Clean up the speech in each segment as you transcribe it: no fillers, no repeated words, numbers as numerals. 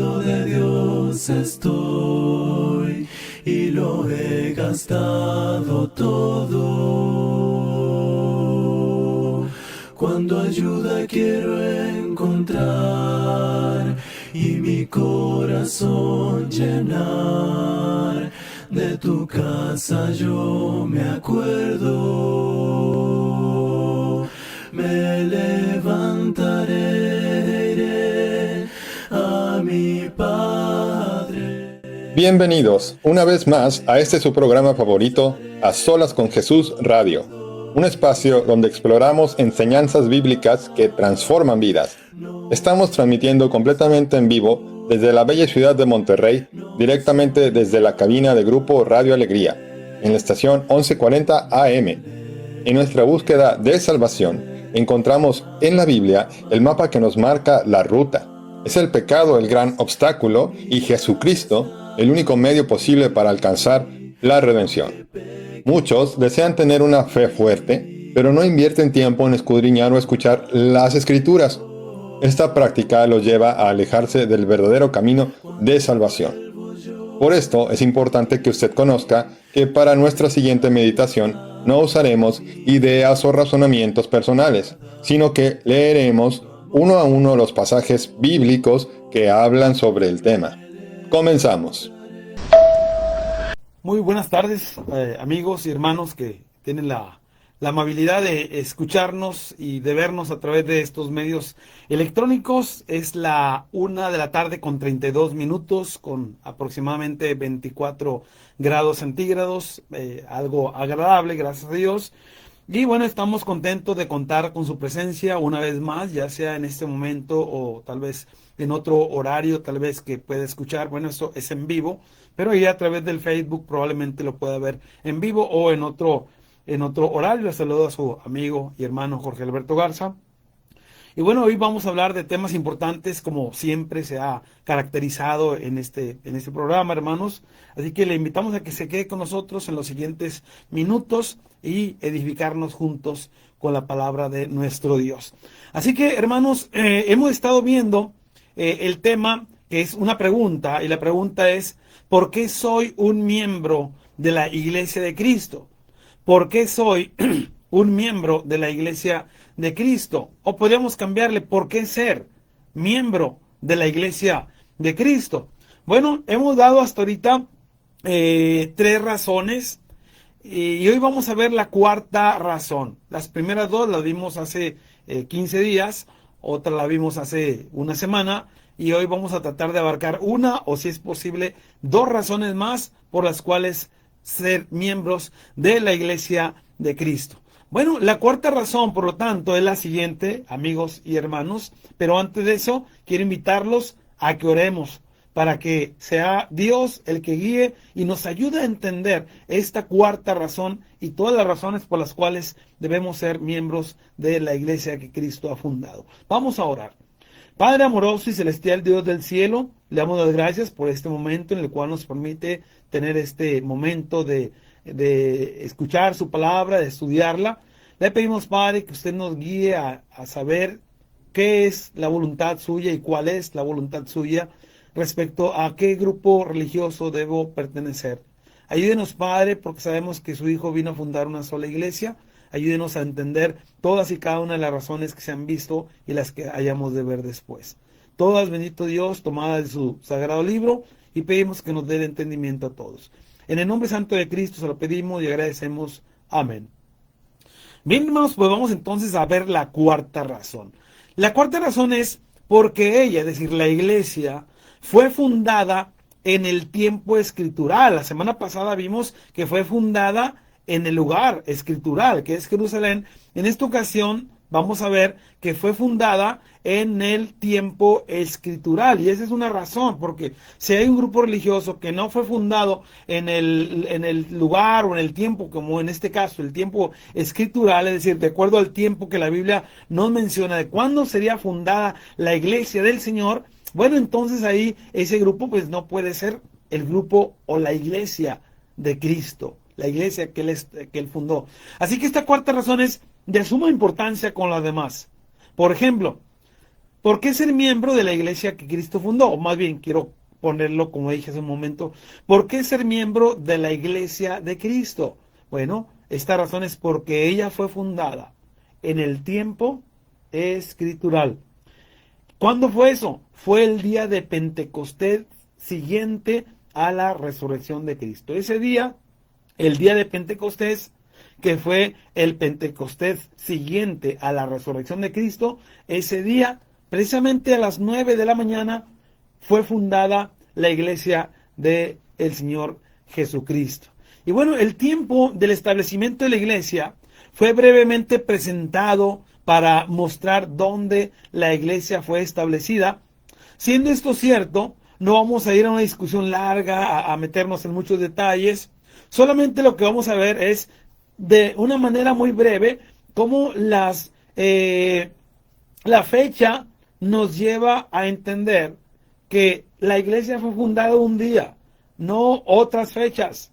lado de Dios estoy y lo he gastado todo. Cuando ayuda quiero encontrar y mi corazón llenar, de tu casa yo me acuerdo. Me levantaré, iré a mi Padre. Bienvenidos una vez más a este su programa favorito, A Solas con Jesús Radio, un espacio donde exploramos enseñanzas bíblicas que transforman vidas. Estamos transmitiendo completamente en vivo desde la bella ciudad de Monterrey, directamente desde la cabina de Grupo Radio Alegría, en la estación 1140 AM. En nuestra búsqueda de salvación, encontramos en la Biblia el mapa que nos marca la ruta. Es el pecado el gran obstáculo y Jesucristo el único medio posible para alcanzar la redención. Muchos desean tener una fe fuerte, pero no invierten tiempo en escudriñar o escuchar las Escrituras. Esta práctica los lleva a alejarse del verdadero camino de salvación. Por esto es importante que usted conozca que para nuestra siguiente meditación no usaremos ideas o razonamientos personales, sino que leeremos uno a uno los pasajes bíblicos que hablan sobre el tema. Comenzamos. Muy buenas tardes, amigos y hermanos que tienen la amabilidad de escucharnos y de vernos a través de estos medios electrónicos. Es la 1:32 con aproximadamente 24 grados centígrados, algo agradable, gracias a Dios. Y bueno, estamos contentos de contar con su presencia una vez más, ya sea en este momento o tal vez en otro horario, tal vez que pueda escuchar. Bueno, esto es en vivo, pero ya a través del Facebook probablemente lo pueda ver en vivo o en otro horario. Les saludo a su amigo y hermano Jorge Alberto Garza. Y bueno, hoy vamos a hablar de temas importantes como siempre se ha caracterizado en este programa, hermanos. Así que le invitamos a que se quede con nosotros en los siguientes minutos y edificarnos juntos con la palabra de nuestro Dios. Así que, hermanos, hemos estado viendo el tema que es una pregunta, y la pregunta es: ¿por qué soy un miembro de la Iglesia de Cristo? ¿Por qué soy un miembro de la Iglesia de Cristo? O podríamos cambiarle: ¿por qué ser miembro de la Iglesia de Cristo? Bueno, hemos dado hasta ahorita 3 razones y hoy vamos a ver la cuarta razón. Las primeras 2 las vimos hace 15 días, otra la vimos hace una semana, y hoy vamos a tratar de abarcar una o, si es posible, 2 razones más por las cuales ser miembros de la Iglesia de Cristo. Bueno, la cuarta razón, por lo tanto, es la siguiente, amigos y hermanos, pero antes de eso, quiero invitarlos a que oremos para que sea Dios el que guíe y nos ayude a entender esta cuarta razón y todas las razones por las cuales debemos ser miembros de la Iglesia que Cristo ha fundado. Vamos a orar. Padre amoroso y celestial, Dios del cielo, le damos las gracias por este momento en el cual nos permite tener este momento de escuchar su palabra, de estudiarla. Le pedimos, Padre, que usted nos guíe a saber qué es la voluntad suya y cuál es la voluntad suya respecto a qué grupo religioso debo pertenecer. Ayúdenos, Padre, porque sabemos que su Hijo vino a fundar una sola iglesia. Ayúdenos a entender todas y cada una de las razones que se han visto y las que hayamos de ver después. Todas, bendito Dios, tomadas de su sagrado libro, y pedimos que nos dé el entendimiento a todos. En el nombre santo de Cristo se lo pedimos y agradecemos. Amén. Bien, hermanos, pues vamos entonces a ver la cuarta razón. La cuarta razón es porque ella, es decir, la iglesia, fue fundada en el tiempo escritural. La semana pasada vimos que fue fundada en el lugar escritural, que es Jerusalén. En esta ocasión vamos a ver que fue fundada en el tiempo escritural, y esa es una razón, porque si hay un grupo religioso que no fue fundado en el lugar o en el tiempo, como en este caso el tiempo escritural, es decir, de acuerdo al tiempo que la Biblia nos menciona de cuándo sería fundada la iglesia del Señor, bueno, entonces ahí ese grupo pues no puede ser el grupo o la iglesia de Cristo, la iglesia que él fundó. Así que esta cuarta razón es de suma importancia con las demás. Por ejemplo, ¿Por qué ser miembro de la iglesia que Cristo fundó? O más bien, quiero ponerlo como dije hace un momento, ¿por qué ser miembro de la iglesia de Cristo? Bueno, esta razón es porque ella fue fundada en el tiempo escritural. ¿Cuándo fue eso? Fue el día de Pentecostés siguiente a la resurrección de Cristo. Ese día, el día de Pentecostés, que fue el Pentecostés siguiente a la resurrección de Cristo, ese día, precisamente a las 9 de la mañana, fue fundada la iglesia del Señor Jesucristo. Y bueno, el tiempo del establecimiento de la iglesia fue brevemente presentado para mostrar dónde la iglesia fue establecida. Siendo esto cierto, no vamos a ir a una discusión larga, a meternos en muchos detalles. Solamente lo que vamos a ver es, de una manera muy breve, cómo la fecha nos lleva a entender que la iglesia fue fundada un día, no otras fechas.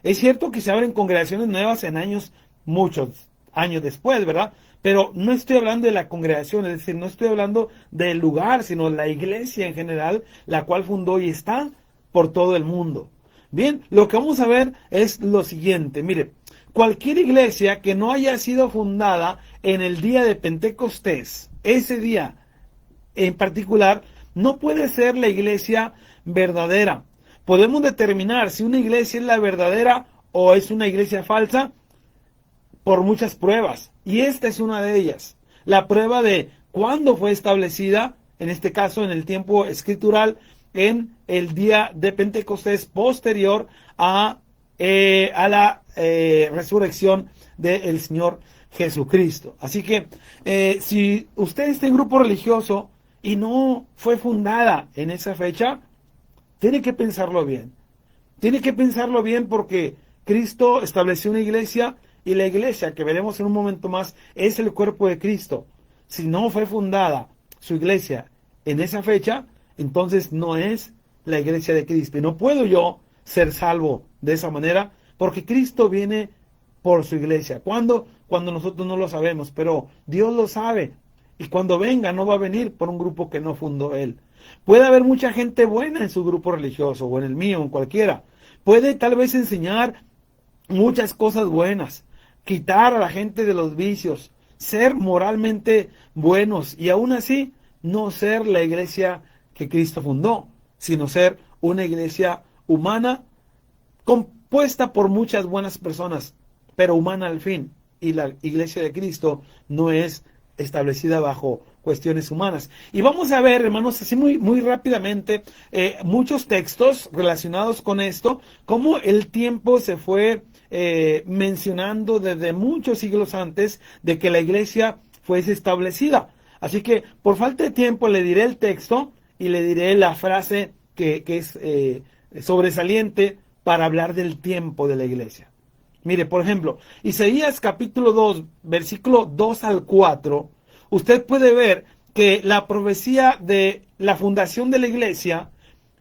Es cierto que se abren congregaciones nuevas en años, muchos años después, ¿verdad? Pero no estoy hablando de la congregación, es decir, no estoy hablando del lugar, sino la iglesia en general, la cual fundó y está por todo el mundo. Bien, lo que vamos a ver es lo siguiente. Mire, cualquier iglesia que no haya sido fundada en el día de Pentecostés, ese día en particular, no puede ser la iglesia verdadera. Podemos determinar si una iglesia es la verdadera o es una iglesia falsa por muchas pruebas. Y esta es una de ellas. La prueba de cuándo fue establecida, en este caso en el tiempo escritural, en el día de Pentecostés posterior a la resurrección del Señor Jesucristo. Así que si usted está en grupo religioso y no fue fundada en esa fecha, tiene que pensarlo bien. Tiene que pensarlo bien porque Cristo estableció una iglesia y la iglesia, que veremos en un momento más, es el cuerpo de Cristo. Si no fue fundada su iglesia en esa fecha, entonces no es la iglesia de Cristo. Y no puedo yo ser salvo de esa manera porque Cristo viene por su iglesia. ¿Cuándo? Cuando nosotros no lo sabemos, pero Dios lo sabe. Y cuando venga no va a venir por un grupo que no fundó Él. Puede haber mucha gente buena en su grupo religioso o en el mío, en cualquiera. Puede tal vez enseñar muchas cosas buenas, quitar a la gente de los vicios, ser moralmente buenos y aún así no ser la iglesia que Cristo fundó, sino ser una iglesia humana compuesta por muchas buenas personas, pero humana al fin. Y la iglesia de Cristo no es establecida bajo cuestiones humanas. Y vamos a ver, hermanos, así muy rápidamente, muchos textos relacionados con esto, cómo el tiempo se fue mencionando desde muchos siglos antes de que la iglesia fuese establecida. Así que, por falta de tiempo, le diré el texto y le diré la frase que es sobresaliente para hablar del tiempo de la iglesia. Mire, por ejemplo, Isaías capítulo 2, versículo 2 al 4, usted puede ver que la profecía de la fundación de la iglesia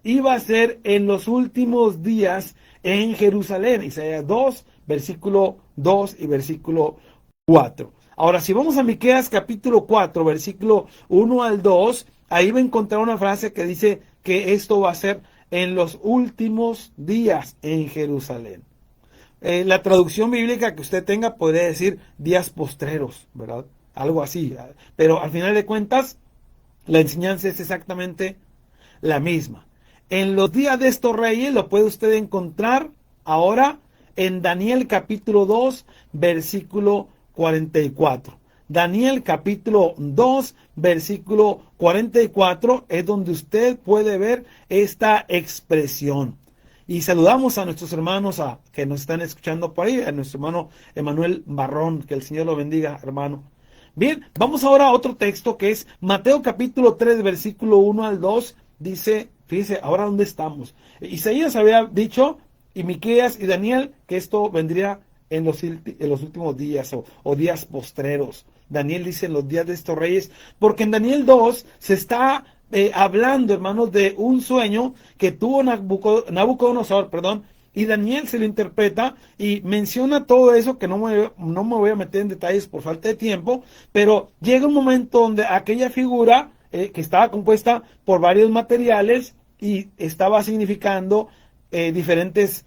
iba a ser en los últimos días en Jerusalén. Isaías 2, versículo 2 y versículo 4. Ahora, si vamos a Miqueas capítulo 4, versículo 1 al 2, ahí va a encontrar una frase que dice que esto va a ser en los últimos días en Jerusalén. La traducción bíblica que usted tenga podría decir días postreros, ¿verdad? Algo así. Pero al final de cuentas, la enseñanza es exactamente la misma. En los días de estos reyes lo puede usted encontrar ahora en Daniel capítulo 2, versículo 44. Daniel capítulo 2, versículo 44 es donde usted puede ver esta expresión. Y saludamos a nuestros hermanos que nos están escuchando por ahí, a nuestro hermano Emanuel Barrón, que el Señor lo bendiga, hermano. Bien, vamos ahora a otro texto que es Mateo capítulo 3, versículo 1 al 2, dice, fíjese, ahora dónde estamos. Isaías había dicho, y Miqueas y Daniel, que esto vendría en los últimos días o días postreros. Daniel dice en los días de estos reyes, porque en Daniel 2 se está hablando, hermanos, de un sueño que tuvo Nabucodonosor, y Daniel se lo interpreta y menciona todo eso, que no me voy a meter en detalles por falta de tiempo, pero llega un momento donde aquella figura que estaba compuesta por varios materiales y estaba significando diferentes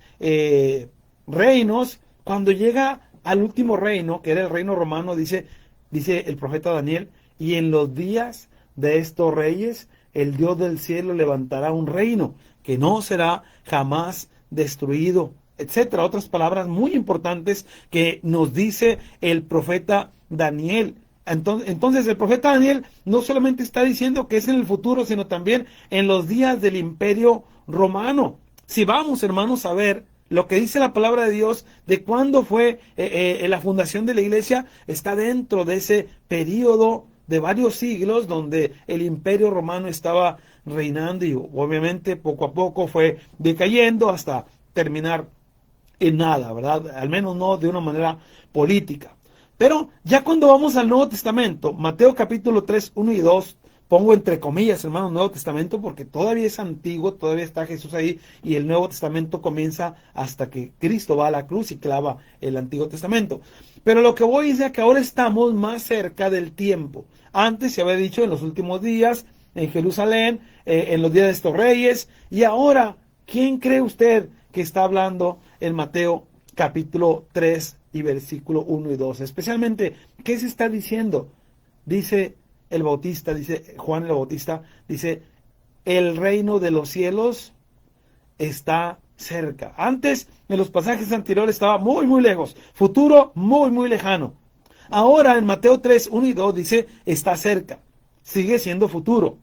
reinos. Cuando llega al último reino, que era el reino romano, dice el profeta Daniel, y en los días de estos reyes, el Dios del cielo levantará un reino que no será jamás destruido, etcétera. Otras palabras muy importantes que nos dice el profeta Daniel. Entonces el profeta Daniel no solamente está diciendo que es en el futuro, sino también en los días del Imperio Romano. Si vamos, hermanos, a ver lo que dice la palabra de Dios de cuándo fue la fundación de la iglesia, está dentro de ese periodo de varios siglos donde el Imperio Romano estaba reinando y obviamente poco a poco fue decayendo hasta terminar en nada, ¿verdad? Al menos no de una manera política. Pero ya cuando vamos al Nuevo Testamento, Mateo capítulo 3, 1 y 2, pongo entre comillas, hermano, Nuevo Testamento, porque todavía es antiguo, todavía está Jesús ahí, y el Nuevo Testamento comienza hasta que Cristo va a la cruz y clava el Antiguo Testamento. Pero lo que voy es que ahora estamos más cerca del tiempo. Antes se había dicho en los últimos días, en Jerusalén, en los días de estos reyes, y ahora, ¿quién cree usted que está hablando en Mateo capítulo 3 y versículo 1 y 2? Especialmente, ¿qué se está diciendo? Dice el Bautista, dice Juan el Bautista, dice, el reino de los cielos está cerca. Antes, en los pasajes anteriores, estaba muy, muy lejos. Futuro, muy, muy lejano. Ahora, en Mateo 3, 1 y 2, dice, está cerca. Sigue siendo futuro,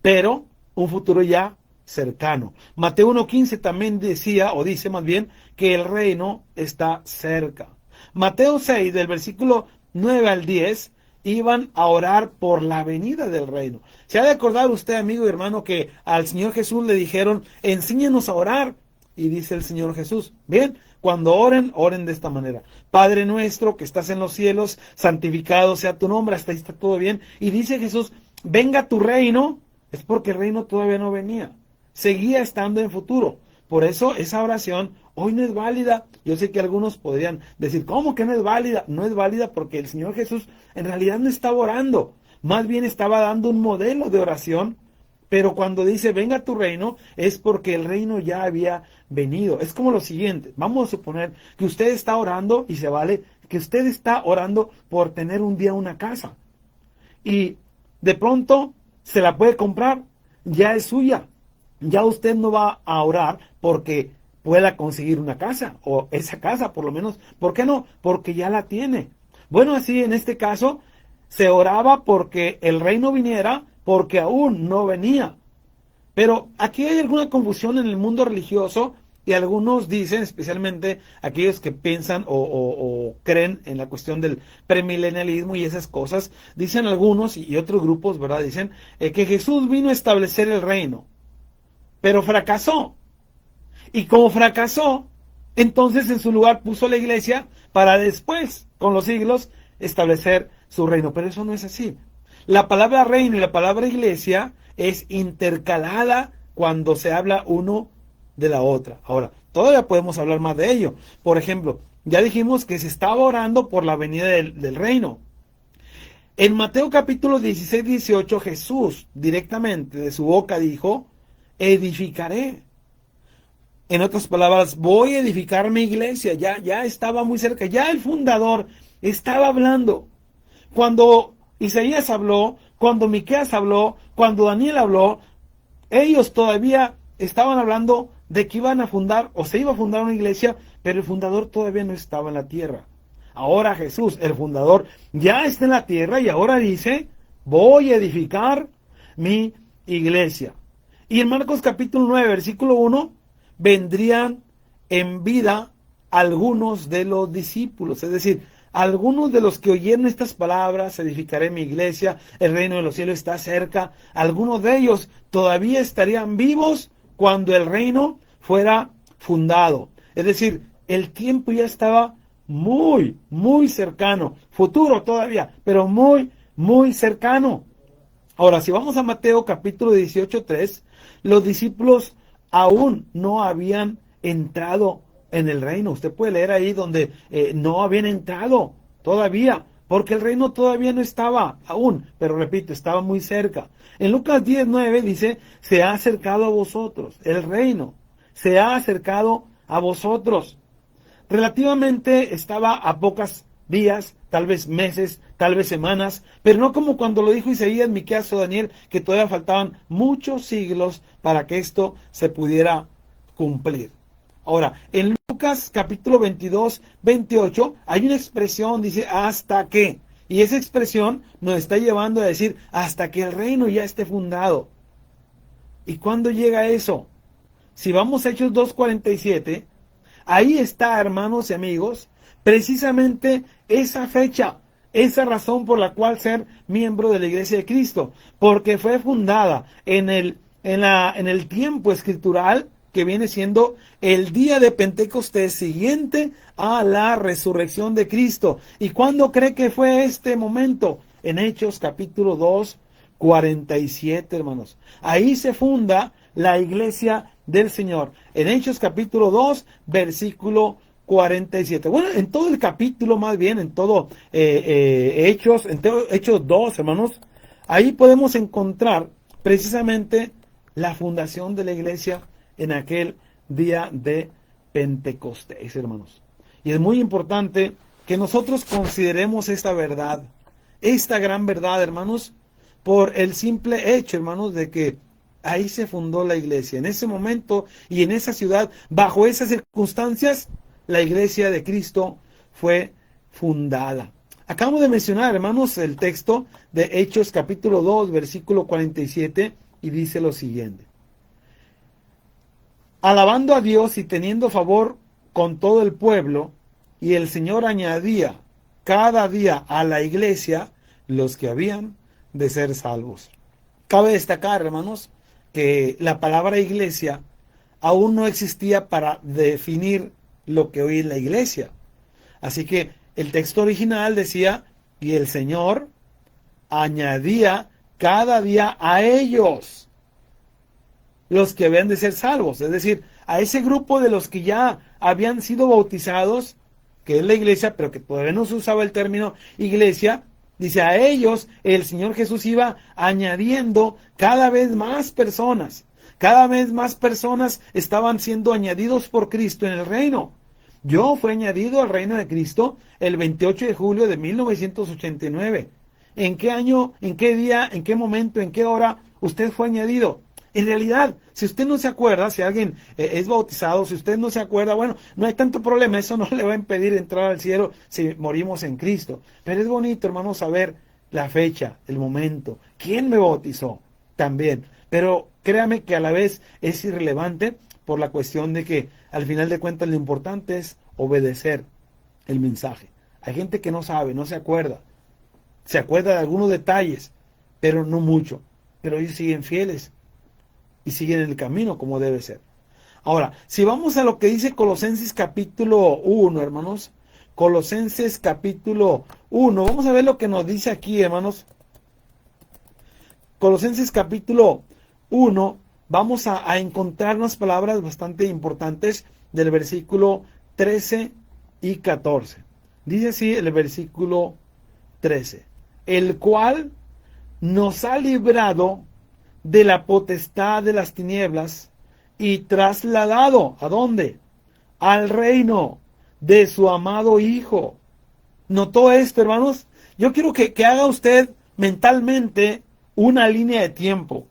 pero un futuro ya cercano. Mateo 1:15 también decía, o dice más bien, que el reino está cerca. Mateo 6, del versículo 9 al 10, iban a orar por la venida del reino. Se ha de acordar usted, amigo y hermano, que al Señor Jesús le dijeron, enséñenos a orar. Y dice el Señor Jesús, bien, cuando oren, oren de esta manera. Padre nuestro que estás en los cielos, santificado sea tu nombre. Hasta ahí está todo bien. Y dice Jesús, venga tu reino. Es porque el reino todavía no venía. Seguía estando en futuro. Por eso esa oración hoy no es válida. Yo sé que algunos podrían decir, ¿cómo que no es válida? No es válida porque el Señor Jesús en realidad no estaba orando. Más bien estaba dando un modelo de oración. Pero cuando dice, venga tu reino, es porque el reino ya había venido. Es como lo siguiente. Vamos a suponer que usted está orando, y se vale, que usted está orando por tener un día una casa. Y de pronto se la puede comprar. Ya es suya. Ya usted no va a orar porque pueda conseguir una casa, o esa casa por lo menos. ¿Por qué no? Porque ya la tiene. Bueno, así en este caso se oraba porque el reino viniera, porque aún no venía. Pero aquí hay alguna confusión en el mundo religioso, y algunos dicen, especialmente aquellos que piensan o creen en la cuestión del premilenialismo y esas cosas, dicen algunos y otros grupos, ¿verdad? Dicen que Jesús vino a establecer el reino, pero fracasó. Y como fracasó, entonces en su lugar puso la iglesia para después, con los siglos, establecer su reino. Pero eso no es así. La palabra reino y la palabra iglesia es intercalada cuando se habla uno de la otra. Ahora, todavía podemos hablar más de ello. Por ejemplo, ya dijimos que se estaba orando por la venida del reino. En Mateo capítulo 16, 18, Jesús directamente de su boca dijo, edificaré. En otras palabras, voy a edificar mi iglesia. Ya estaba muy cerca. Ya el fundador estaba hablando. Cuando Isaías habló, cuando Miqueas habló, cuando Daniel habló, ellos todavía estaban hablando de que iban a fundar, o se iba a fundar una iglesia, pero el fundador todavía no estaba en la tierra. Ahora Jesús, el fundador, ya está en la tierra y ahora dice, voy a edificar mi iglesia. Y en Marcos capítulo 9, versículo 1, vendrían en vida algunos de los discípulos, es decir, algunos de los que oyeron estas palabras, edificaré mi iglesia, el reino de los cielos está cerca, algunos de ellos todavía estarían vivos cuando el reino fuera fundado. Es decir, el tiempo ya estaba muy, muy cercano, futuro todavía, pero muy, muy cercano. Ahora, si vamos a Mateo capítulo 18, 3, los discípulos aún no habían entrado en el reino. Usted puede leer ahí donde no habían entrado todavía. porque el reino todavía no estaba aún, pero repito, estaba muy cerca. En Lucas 10:9 dice, se ha acercado a vosotros, el reino se ha acercado a vosotros. Relativamente estaba a pocos días, tal vez meses, tal vez semanas, pero no como cuando lo dijo Isaías, Miqueas o Daniel, que todavía faltaban muchos siglos para que esto se pudiera cumplir. Ahora, en Lucas capítulo 22-28 hay una expresión, dice, hasta que. Y esa expresión nos está llevando a decir, hasta que el reino ya esté fundado. ¿Y cuándo llega eso? Si vamos a Hechos 2:47, ahí está, hermanos y amigos, precisamente esa fecha, esa razón por la cual ser miembro de la Iglesia de Cristo, porque fue fundada en el tiempo escritural que viene siendo el día de Pentecostés siguiente a la resurrección de Cristo. ¿Y cuándo cree que fue este momento? En Hechos capítulo 2:47, hermanos. Ahí se funda la Iglesia del Señor. En Hechos capítulo 2, versículo 47. Bueno, en todo el capítulo, más bien, en todo Hechos 2, hermanos, ahí podemos encontrar precisamente la fundación de la iglesia en aquel día de Pentecostés, hermanos. Y es muy importante que nosotros consideremos esta verdad, esta gran verdad, hermanos, por el simple hecho, hermanos, de que ahí se fundó la iglesia. En ese momento y en esa ciudad, bajo esas circunstancias, la iglesia de Cristo fue fundada. Acabamos de mencionar, hermanos, el texto de Hechos capítulo 2, versículo 47, y dice lo siguiente. Alabando a Dios y teniendo favor con todo el pueblo, y el Señor añadía cada día a la iglesia los que habían de ser salvos. Cabe destacar, hermanos, que la palabra iglesia aún no existía para definir lo que hoy es la iglesia. Así que el texto original decía, y el Señor añadía cada día a ellos los que habían de ser salvos. Es decir, a ese grupo de los que ya habían sido bautizados, que es la iglesia, pero que todavía no se usaba el término iglesia, dice, a ellos el Señor Jesús iba añadiendo cada vez más personas. Cada vez más personas estaban siendo añadidos por Cristo en el reino. Yo fui añadido al reino de Cristo el 28 de julio de 1989. ¿En qué año, en qué día, en qué momento, en qué hora usted fue añadido? En realidad, si usted no se acuerda, si alguien es bautizado, si usted no se acuerda, bueno, no hay tanto problema, eso no le va a impedir entrar al cielo si morimos en Cristo. Pero es bonito, hermano, saber la fecha, el momento, quién me bautizó también. Pero créame que a la vez es irrelevante por la cuestión de que al final de cuentas lo importante es obedecer el mensaje. Hay gente que no sabe, no se acuerda de algunos detalles, pero no mucho. Pero ellos siguen fieles y siguen en el camino como debe ser. Ahora, si vamos a lo que dice Colosenses capítulo 1, hermanos, Colosenses capítulo 1, vamos a ver lo que nos dice aquí, hermanos. Colosenses capítulo 1, vamos a encontrar unas palabras bastante importantes del versículo 13 y 14. Dice así el versículo 13, el cual nos ha librado de la potestad de las tinieblas y trasladado, ¿a dónde? Al reino de su amado Hijo. ¿Notó esto, hermanos? Yo quiero que haga usted mentalmente una línea de tiempo.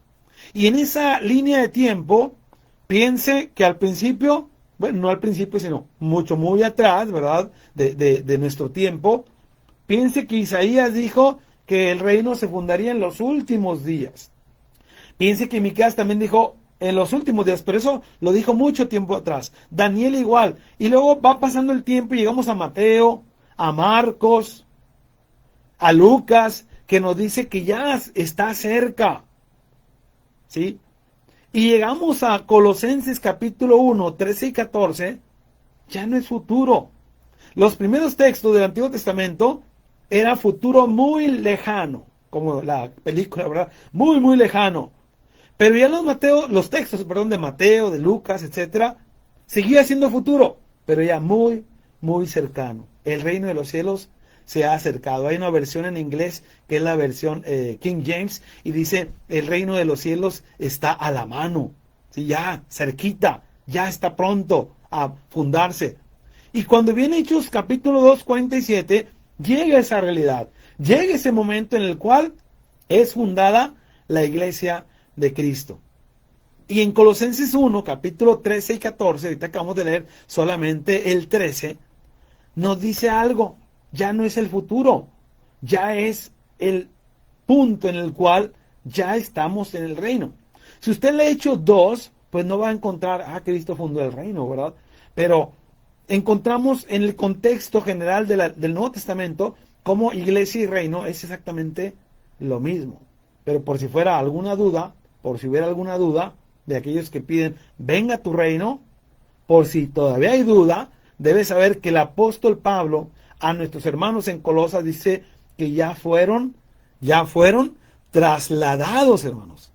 Y en esa línea de tiempo, piense que al principio, bueno, no al principio, sino mucho, muy atrás, ¿verdad? De nuestro tiempo, piense que Isaías dijo que el reino se fundaría en los últimos días. Piense que Miqueas también dijo en los últimos días, pero eso lo dijo mucho tiempo atrás. Daniel igual. Y luego va pasando el tiempo y llegamos a Mateo, a Marcos, a Lucas, que nos dice que ya está cerca. ¿Sí? Y llegamos a Colosenses capítulo 1, 13 y 14, ya no es futuro. Los primeros textos del Antiguo Testamento era futuro muy lejano, como la película, ¿verdad? Muy, muy lejano. Pero ya los textos de Mateo, de Lucas, etcétera, seguía siendo futuro, pero ya muy, muy cercano. El reino de los cielos se ha acercado. Hay una versión en inglés que es la versión King James y dice, el reino de los cielos está a la mano, ¿sí? Ya cerquita, ya está pronto a fundarse. Y cuando viene Hechos capítulo 2, 47, llega esa realidad, llega ese momento en el cual es fundada la iglesia de Cristo. Y en Colosenses 1, capítulo 13 y 14, ahorita acabamos de leer solamente el 13, nos dice algo, ya no es el futuro, ya es el punto en el cual ya estamos en el reino. Si usted lee Hechos 2, pues no va a encontrar, Cristo fundó el reino, ¿verdad? Pero encontramos en el contexto general del Nuevo Testamento como iglesia y reino es exactamente lo mismo. Pero por si fuera alguna duda, por si hubiera alguna duda de aquellos que piden, venga tu reino, por si todavía hay duda, debes saber que el apóstol Pablo a nuestros hermanos en Colosas dice que ya fueron trasladados, hermanos.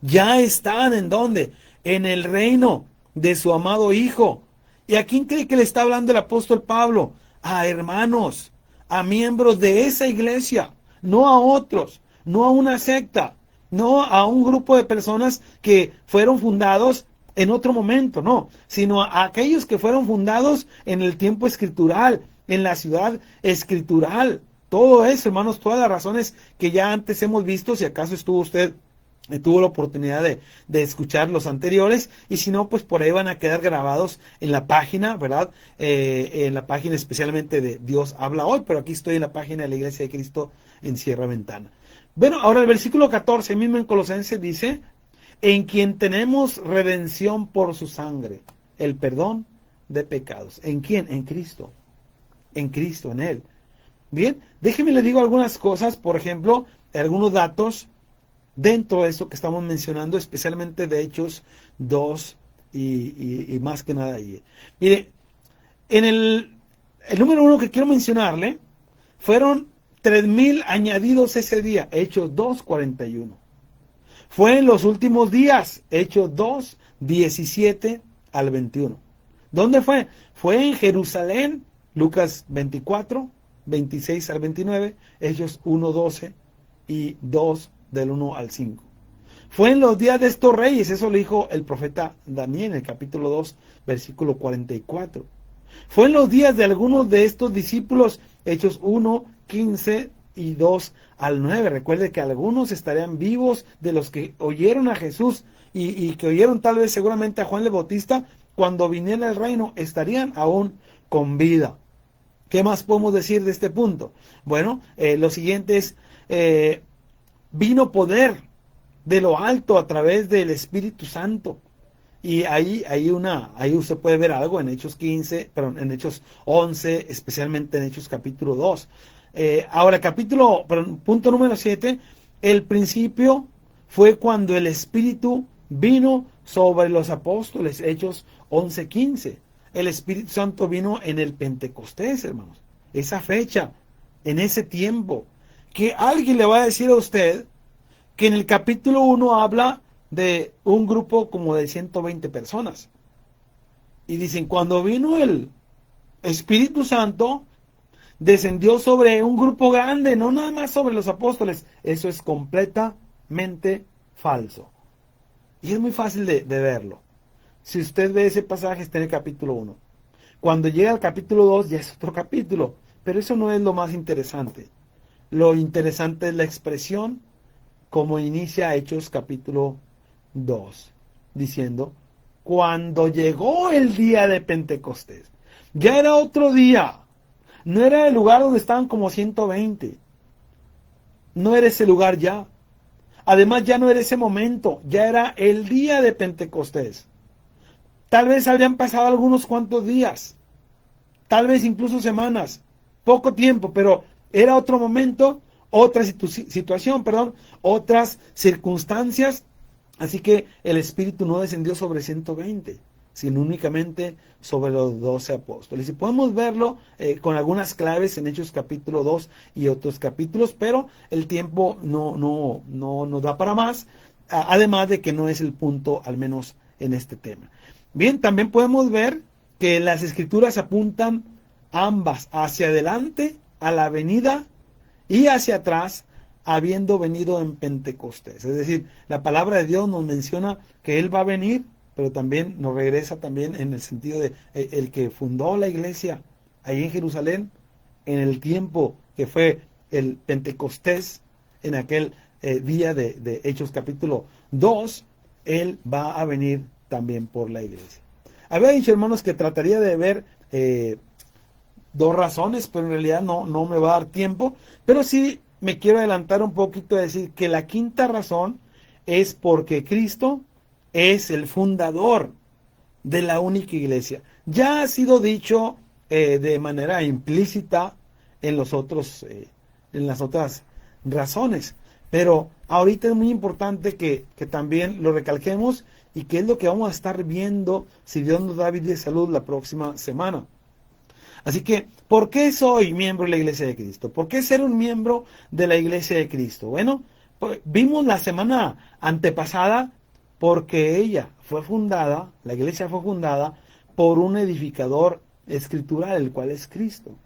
Ya están ¿en dónde? En el reino de su amado Hijo. ¿Y a quién cree que le está hablando el apóstol Pablo? A hermanos, a miembros de esa iglesia, no a otros, no a una secta, no a un grupo de personas que fueron fundados en otro momento, no, sino a aquellos que fueron fundados en el tiempo escritural, en la ciudad escritural. Todo eso, hermanos, todas las razones que ya antes hemos visto, si acaso tuvo la oportunidad de escuchar los anteriores, y si no, pues por ahí van a quedar grabados en la página, ¿verdad? En la página especialmente de Dios Habla Hoy, pero aquí estoy en la página de la Iglesia de Cristo en Sierra Ventana. Bueno, ahora el versículo 14, mismo en Colosenses dice, en quien tenemos redención por su sangre, el perdón de pecados. ¿En quién? En Cristo. En Cristo, en Él. Bien, déjeme le digo algunas cosas, por ejemplo, algunos datos dentro de eso que estamos mencionando, especialmente de Hechos 2 y más que nada ahí. Mire, en el número 1 que quiero mencionarle, fueron 3,000 añadidos ese día, Hechos 2:41. Fue en los últimos días, Hechos 2, 17 al 21. ¿Dónde fue? Fue en Jerusalén, Lucas 24, 26 al 29, Hechos 1, 12 y 2 del 1 al 5. Fue en los días de estos reyes, eso lo dijo el profeta Daniel en el capítulo 2, versículo 44. Fue en los días de algunos de estos discípulos, Hechos 1, 15 y 2 al 9. Recuerde que algunos estarían vivos de los que oyeron a Jesús y que oyeron tal vez seguramente a Juan el Bautista, cuando viniera el reino estarían aún con vida. ¿Qué más podemos decir de este punto? Bueno, lo siguiente es, vino poder de lo alto a través del Espíritu Santo. Y ahí usted puede ver algo en Hechos 15, perdón, en Hechos 11, especialmente en Hechos capítulo 2. Ahora, punto número 7, el principio fue cuando el Espíritu vino sobre los apóstoles, Hechos 11:15. El Espíritu Santo vino en el Pentecostés, hermanos. Esa fecha, en ese tiempo. Que alguien le va a decir a usted que en el capítulo 1 habla de un grupo como de 120 personas. Y dicen, cuando vino el Espíritu Santo, descendió sobre un grupo grande, no nada más sobre los apóstoles. Eso es completamente falso. Y es muy fácil de verlo. Si usted ve ese pasaje, está en el capítulo 1. Cuando llega al capítulo 2, ya es otro capítulo. Pero eso no es lo más interesante. Lo interesante es la expresión como inicia Hechos capítulo 2, diciendo, cuando llegó el día de Pentecostés, ya era otro día, no era el lugar donde estaban como 120, no era ese lugar ya, además ya no era ese momento, ya era el día de Pentecostés. Tal vez habrían pasado algunos cuantos días, tal vez incluso semanas, poco tiempo, pero era otro momento, otra situación, otras circunstancias. Así que el Espíritu no descendió sobre 120, sino únicamente sobre los 12 apóstoles. Y podemos verlo con algunas claves en Hechos capítulo 2 y otros capítulos, pero el tiempo no nos da para más, además de que no es el punto, al menos en este tema. Bien, también podemos ver que las Escrituras apuntan ambas hacia adelante a la venida y hacia atrás, habiendo venido en Pentecostés. Es decir, la palabra de Dios nos menciona que Él va a venir, pero también nos regresa también en el sentido de el que fundó la iglesia ahí en Jerusalén, en el tiempo que fue el Pentecostés, en aquel día de Hechos capítulo 2, Él va a venir también por la iglesia. Había dicho, hermanos, que trataría de ver dos razones, pero en realidad no me va a dar tiempo, pero sí me quiero adelantar un poquito a decir que la quinta razón es porque Cristo es el fundador de la única iglesia. Ya ha sido dicho de manera implícita en las otras razones, pero ahorita es muy importante que también lo recalquemos, y que es lo que vamos a estar viendo si Dios nos da vida y salud la próxima semana. Así que, ¿por qué soy miembro de la Iglesia de Cristo? ¿Por qué ser un miembro de la Iglesia de Cristo? Bueno, pues, vimos la semana antepasada porque ella fue fundada, la iglesia fue fundada por un edificador escritural, el cual es Cristo.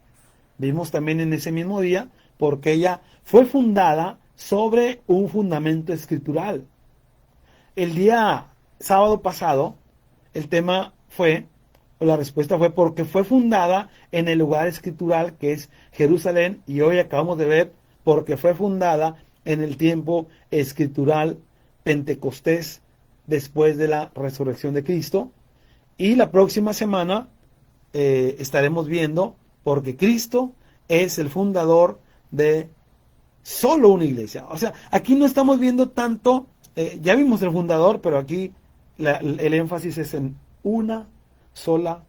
Vimos también en ese mismo día porque ella fue fundada sobre un fundamento escritural. El día sábado pasado, el tema fue, o la respuesta fue, porque fue fundada en el lugar escritural que es Jerusalén, y hoy acabamos de ver porque fue fundada en el tiempo escritural Pentecostés, después de la resurrección de Cristo. Y la próxima semana estaremos viendo porque Cristo es el fundador de solo una iglesia. O sea, aquí no estamos viendo tanto, ya vimos el fundador, pero aquí el énfasis es en una sola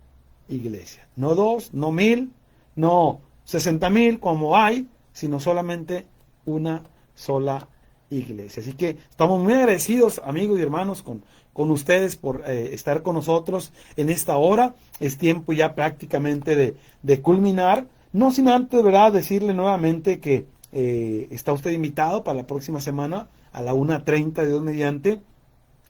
iglesia. No 2, no 1000, no 60,000 como hay, sino solamente una sola iglesia. Así que estamos muy agradecidos, amigos y hermanos, con ustedes por estar con nosotros en esta hora. Es tiempo ya prácticamente de culminar. No sin antes, ¿verdad?, decirle nuevamente que está usted invitado para la próxima semana a la 1:30 de Dios mediante,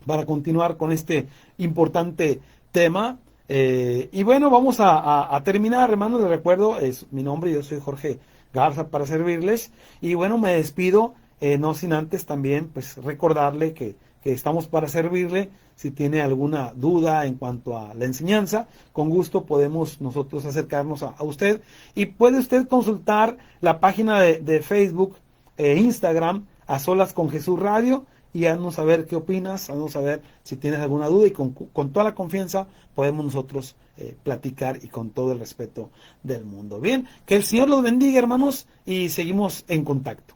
para continuar con este importante tema. Y bueno, vamos a terminar, hermanos. Les recuerdo, es mi nombre, yo soy Jorge Garza para servirles. Y bueno, me despido, no sin antes también pues recordarle que estamos para servirle. Si tiene alguna duda en cuanto a la enseñanza, con gusto podemos nosotros acercarnos a usted. Y puede usted consultar la página de Facebook e Instagram, A Solas con Jesús Radio, y haznos saber qué opinas, haznos saber si tienes alguna duda, y con toda la confianza podemos nosotros platicar, y con todo el respeto del mundo. Bien, que el Señor los bendiga, hermanos, y seguimos en contacto.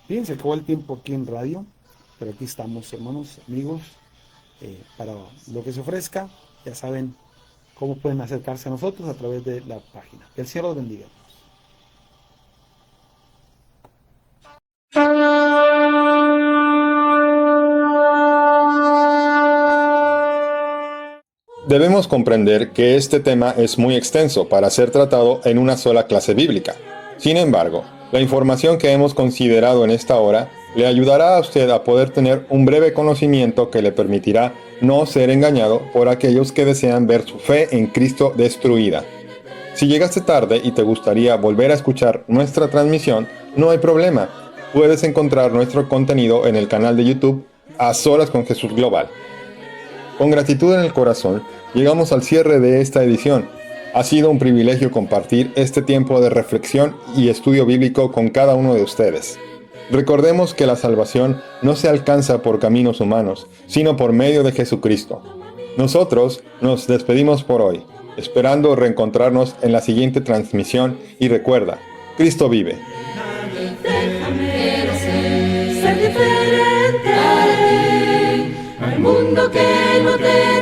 Bien, se acabó el tiempo aquí en radio, pero aquí estamos, hermanos, amigos, para lo que se ofrezca. Ya saben cómo pueden acercarse a nosotros a través de la página. Que el Señor los bendiga. Debemos comprender que este tema es muy extenso para ser tratado en una sola clase bíblica. Sin embargo, la información que hemos considerado en esta hora le ayudará a usted a poder tener un breve conocimiento que le permitirá no ser engañado por aquellos que desean ver su fe en Cristo destruida. Si llegaste tarde y te gustaría volver a escuchar nuestra transmisión, no hay problema. Puedes encontrar nuestro contenido en el canal de YouTube A Solas con Jesús Global. Con gratitud en el corazón, llegamos al cierre de esta edición. Ha sido un privilegio compartir este tiempo de reflexión y estudio bíblico con cada uno de ustedes. Recordemos que la salvación no se alcanza por caminos humanos, sino por medio de Jesucristo. Ser despedimos por hoy, esperando reencontrarnos en la siguiente transmisión, y recuerda, Cristo vive. Déjame ser diferente al mundo que no te